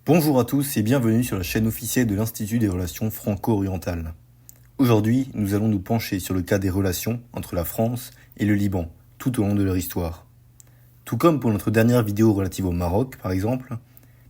Bonjour à tous et bienvenue sur la chaîne officielle de l'Institut des relations franco-orientales. Aujourd'hui, nous allons nous pencher sur le cas des relations entre la France et le Liban, tout au long de leur histoire. Tout comme pour notre dernière vidéo relative au Maroc, par exemple,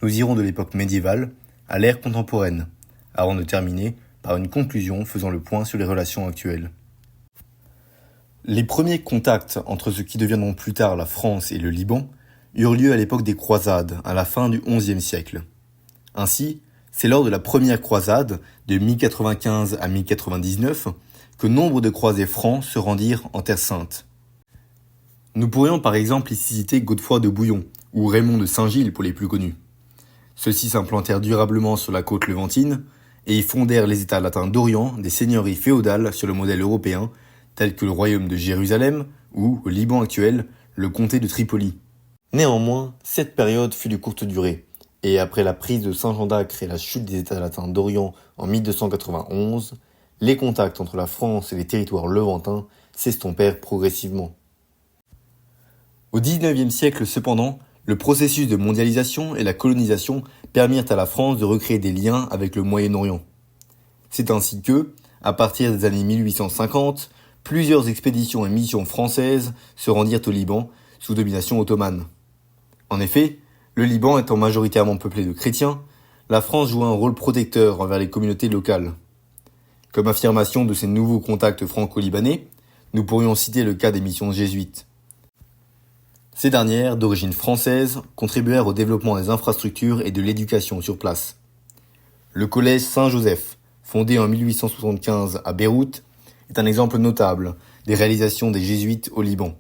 nous irons de l'époque médiévale à l'ère contemporaine, avant de terminer par une conclusion faisant le point sur les relations actuelles. Les premiers contacts entre ce qui deviendront plus tard la France et le Liban eurent lieu à l'époque des croisades, à la fin du XIe siècle. Ainsi, c'est lors de la première croisade, de 1095 à 1099, que nombre de croisés francs se rendirent en Terre Sainte. Nous pourrions par exemple ici citer Godefroy de Bouillon, ou Raymond de Saint-Gilles pour les plus connus. Ceux-ci s'implantèrent durablement sur la côte levantine, et y fondèrent les États latins d'Orient des seigneuries féodales sur le modèle européen, tels que le royaume de Jérusalem, ou, au Liban actuel, le comté de Tripoli. Néanmoins, cette période fut de courte durée, et après la prise de Saint-Jean d'Acre et la chute des États latins d'Orient en 1291, les contacts entre la France et les territoires levantins s'estompèrent progressivement. Au XIXe siècle cependant, le processus de mondialisation et la colonisation permirent à la France de recréer des liens avec le Moyen-Orient. C'est ainsi que, à partir des années 1850, plusieurs expéditions et missions françaises se rendirent au Liban sous domination ottomane. En effet, le Liban étant majoritairement peuplé de chrétiens, la France joua un rôle protecteur envers les communautés locales. Comme affirmation de ces nouveaux contacts franco-libanais, nous pourrions citer le cas des missions jésuites. Ces dernières, d'origine française, contribuèrent au développement des infrastructures et de l'éducation sur place. Le collège Saint-Joseph, fondé en 1875 à Beyrouth, est un exemple notable des réalisations des jésuites au Liban.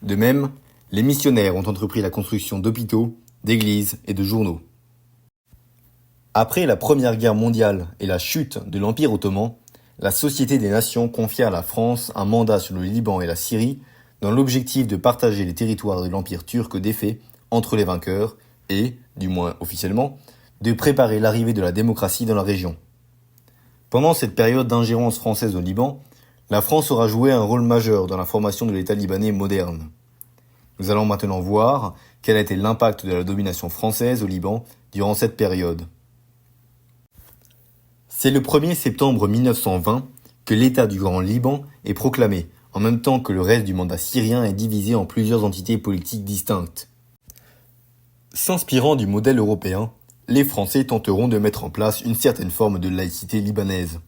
De même, les missionnaires ont entrepris la construction d'hôpitaux, d'églises et de journaux. Après la Première Guerre mondiale et la chute de l'Empire ottoman, la Société des Nations confia à la France un mandat sur le Liban et la Syrie dans l'objectif de partager les territoires de l'Empire turc défait entre les vainqueurs et, du moins officiellement, de préparer l'arrivée de la démocratie dans la région. Pendant cette période d'ingérence française au Liban, la France aura joué un rôle majeur dans la formation de l'État libanais moderne. Nous allons maintenant voir quel a été l'impact de la domination française au Liban durant cette période. C'est le 1er septembre 1920 que l'État du Grand Liban est proclamé, en même temps que le reste du mandat syrien est divisé en plusieurs entités politiques distinctes. S'inspirant du modèle européen, les Français tenteront de mettre en place une certaine forme de laïcité libanaise.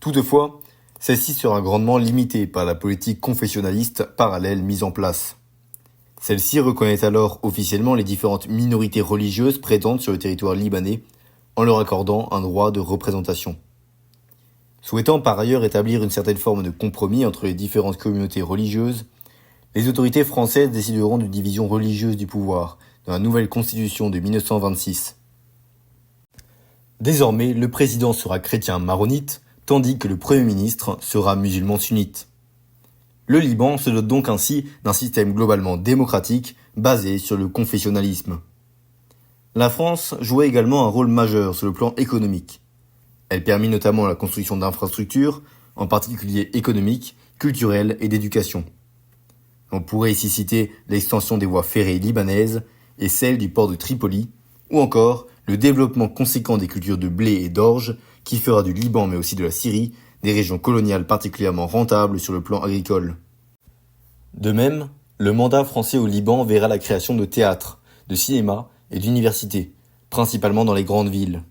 Toutefois, celle-ci sera grandement limitée par la politique confessionnaliste parallèle mise en place. Celle-ci reconnaît alors officiellement les différentes minorités religieuses présentes sur le territoire libanais en leur accordant un droit de représentation. Souhaitant par ailleurs établir une certaine forme de compromis entre les différentes communautés religieuses, les autorités françaises décideront d'une division religieuse du pouvoir dans la nouvelle constitution de 1926. Désormais, le président sera chrétien maronite, tandis que le Premier ministre sera musulman sunnite. Le Liban se dote donc ainsi d'un système globalement démocratique basé sur le confessionnalisme. La France jouait également un rôle majeur sur le plan économique. Elle permit notamment la construction d'infrastructures, en particulier économiques, culturelles et d'éducation. On pourrait ici citer l'extension des voies ferrées libanaises et celle du port de Tripoli, ou encore le développement conséquent des cultures de blé et d'orge qui fera du Liban mais aussi de la Syrie des régions coloniales particulièrement rentables sur le plan agricole. De même, le mandat français au Liban verra la création de théâtres, de cinémas et d'universités, principalement dans les grandes villes.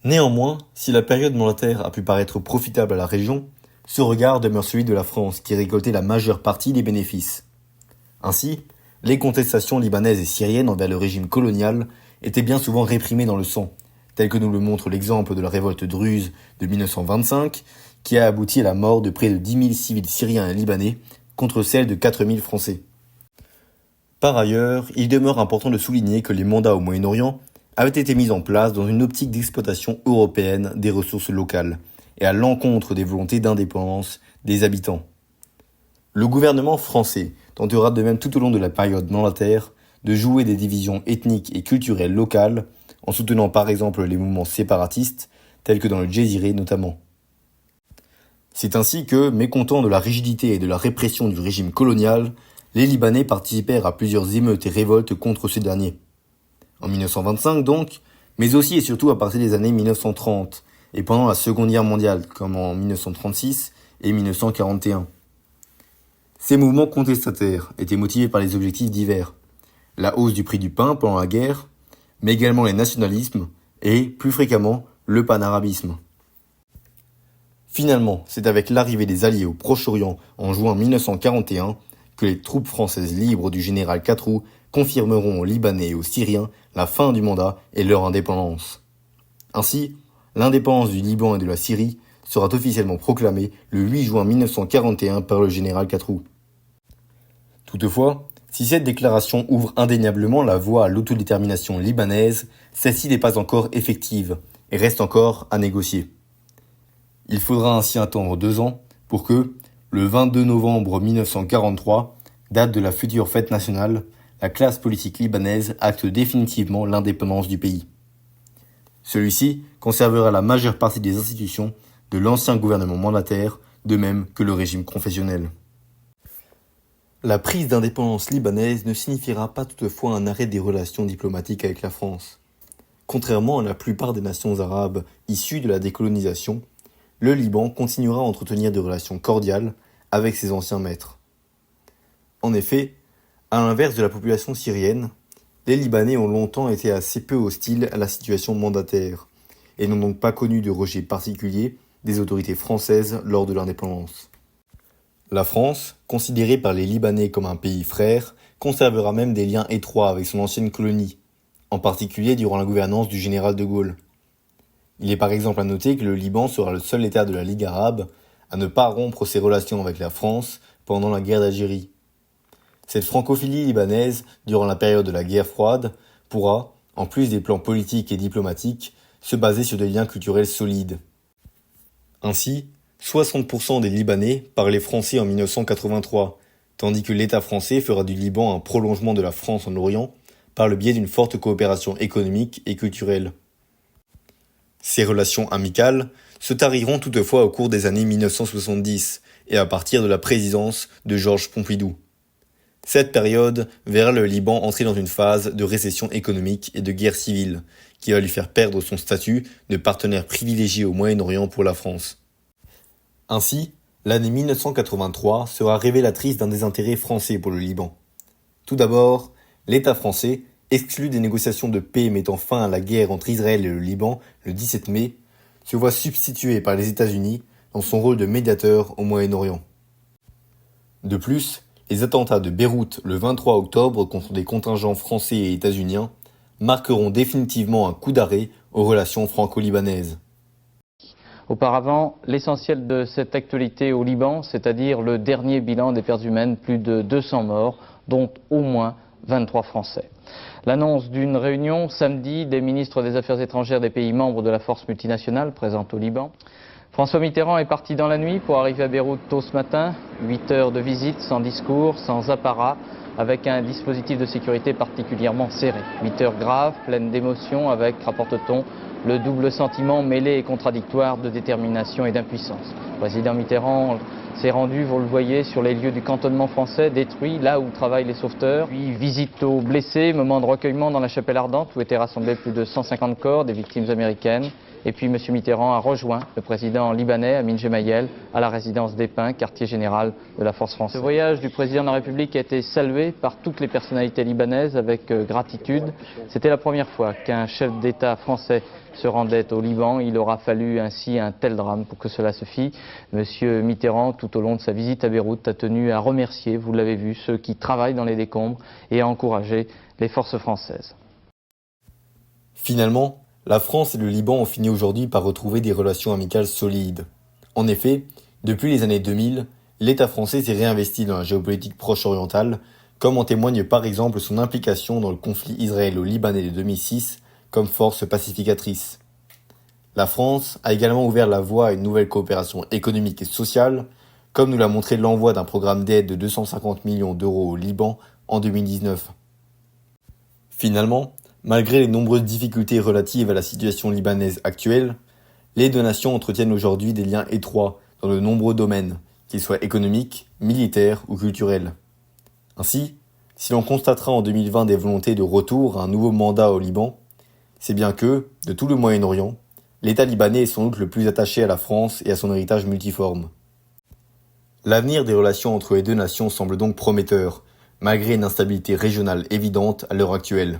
Néanmoins, si la période mandataire a pu paraître profitable à la région, ce regard demeure celui de la France qui récoltait la majeure partie des bénéfices. Ainsi, les contestations libanaises et syriennes envers le régime colonial étaient bien souvent réprimées dans le sang, tel que nous le montre l'exemple de la révolte druze de 1925, qui a abouti à la mort de près de 10 000 civils syriens et libanais contre celle de 4 000 Français. Par ailleurs, il demeure important de souligner que les mandats au Moyen-Orient avaient été mis en place dans une optique d'exploitation européenne des ressources locales et à l'encontre des volontés d'indépendance des habitants. Le gouvernement français tentera de même tout au long de la période mandataire de jouer des divisions ethniques et culturelles locales en soutenant par exemple les mouvements séparatistes, tels que dans le Djéziré notamment. C'est ainsi que, mécontents de la rigidité et de la répression du régime colonial, les Libanais participèrent à plusieurs émeutes et révoltes contre ce dernier. en 1925 donc, mais aussi et surtout à partir des années 1930, et pendant la Seconde Guerre mondiale, comme en 1936 et 1941. Ces mouvements contestataires étaient motivés par les objectifs divers, la hausse du prix du pain pendant la guerre, mais également les nationalismes et, plus fréquemment, le panarabisme. Finalement, c'est avec l'arrivée des Alliés au Proche-Orient en juin 1941 que les troupes françaises libres du général Catroux confirmeront aux Libanais et aux Syriens la fin du mandat et leur indépendance. Ainsi, l'indépendance du Liban et de la Syrie sera officiellement proclamée le 8 juin 1941 par le général Catroux. Toutefois, si cette déclaration ouvre indéniablement la voie à l'autodétermination libanaise, celle-ci n'est pas encore effective et reste encore à négocier. Il faudra ainsi attendre 2 ans pour que, le 22 novembre 1943, date de la future fête nationale, la classe politique libanaise acte définitivement l'indépendance du pays. Celui-ci conservera la majeure partie des institutions de l'ancien gouvernement mandataire, de même que le régime confessionnel. La prise d'indépendance libanaise ne signifiera pas toutefois un arrêt des relations diplomatiques avec la France. Contrairement à la plupart des nations arabes issues de la décolonisation, le Liban continuera à entretenir des relations cordiales avec ses anciens maîtres. En effet, à l'inverse de la population syrienne, les Libanais ont longtemps été assez peu hostiles à la situation mandataire et n'ont donc pas connu de rejet particulier des autorités françaises lors de l'indépendance. La France, considérée par les Libanais comme un pays frère, conservera même des liens étroits avec son ancienne colonie, en particulier durant la gouvernance du général de Gaulle. Il est par exemple à noter que le Liban sera le seul État de la Ligue arabe à ne pas rompre ses relations avec la France pendant la guerre d'Algérie. Cette francophilie libanaise, durant la période de la guerre froide, pourra, en plus des plans politiques et diplomatiques, se baser sur des liens culturels solides. Ainsi, 60% des Libanais parlaient français en 1983, tandis que l'État français fera du Liban un prolongement de la France en Orient par le biais d'une forte coopération économique et culturelle. Ces relations amicales se tariront toutefois au cours des années 1970 et à partir de la présidence de Georges Pompidou. Cette période verra le Liban entrer dans une phase de récession économique et de guerre civile, qui va lui faire perdre son statut de partenaire privilégié au Moyen-Orient pour la France. Ainsi, l'année 1983 sera révélatrice d'un désintérêt français pour le Liban. Tout d'abord, l'État français, exclu des négociations de paix mettant fin à la guerre entre Israël et le Liban le 17 mai, se voit substitué par les États-Unis dans son rôle de médiateur au Moyen-Orient. De plus, les attentats de Beyrouth le 23 octobre contre des contingents français et états-uniens marqueront définitivement un coup d'arrêt aux relations franco-libanaises. Auparavant, l'essentiel de cette actualité au Liban, c'est-à-dire le dernier bilan des pertes humaines, plus de 200 morts, dont au moins 23 Français. L'annonce d'une réunion samedi des ministres des Affaires étrangères des pays membres de la force multinationale présente au Liban. François Mitterrand est parti dans la nuit pour arriver à Beyrouth tôt ce matin. 8 heures de visite, sans discours, sans apparat, avec un dispositif de sécurité particulièrement serré. 8 heures graves, pleines d'émotions, avec, rapporte-t-on, le double sentiment mêlé et contradictoire de détermination et d'impuissance. Le président Mitterrand s'est rendu, vous le voyez, sur les lieux du cantonnement français détruit, là où travaillent les sauveteurs. Puis visite aux blessés, moment de recueillement dans la chapelle ardente où étaient rassemblés plus de 150 corps des victimes américaines. Et puis M. Mitterrand a rejoint le président libanais, Amin Gemayel, à la résidence des Pins, quartier général de la force française. Ce voyage du président de la République a été salué par toutes les personnalités libanaises avec gratitude. C'était la première fois qu'un chef d'État français se rendait au Liban. Il aura fallu ainsi un tel drame pour que cela se fît. M. Mitterrand, tout au long de sa visite à Beyrouth, a tenu à remercier, vous l'avez vu, ceux qui travaillent dans les décombres et à encourager les forces françaises. Finalement, la France et le Liban ont fini aujourd'hui par retrouver des relations amicales solides. En effet, depuis les années 2000, l'État français s'est réinvesti dans la géopolitique proche-orientale, comme en témoigne par exemple son implication dans le conflit israélo-libanais de 2006 comme force pacificatrice. La France a également ouvert la voie à une nouvelle coopération économique et sociale, comme nous l'a montré l'envoi d'un programme d'aide de 250 millions d'euros au Liban en 2019. Finalement, malgré les nombreuses difficultés relatives à la situation libanaise actuelle, les deux nations entretiennent aujourd'hui des liens étroits dans de nombreux domaines, qu'ils soient économiques, militaires ou culturels. Ainsi, Si l'on constatera en 2020 des volontés de retour à un nouveau mandat au Liban, c'est bien que, de tout le Moyen-Orient, l'État libanais est sans doute le plus attaché à la France et à son héritage multiforme. L'avenir des relations entre les deux nations semble donc prometteur, malgré une instabilité régionale évidente à l'heure actuelle.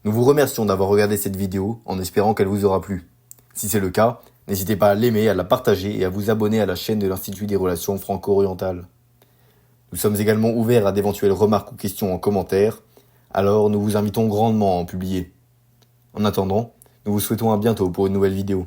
Nous vous remercions d'avoir regardé cette vidéo en espérant qu'elle vous aura plu. Si c'est le cas, n'hésitez pas à l'aimer, à la partager et à vous abonner à la chaîne de l'Institut des Relations Franco-Orientales. Nous sommes également ouverts à d'éventuelles remarques ou questions en commentaire, alors nous vous invitons grandement à en publier. En attendant, nous vous souhaitons à bientôt pour une nouvelle vidéo.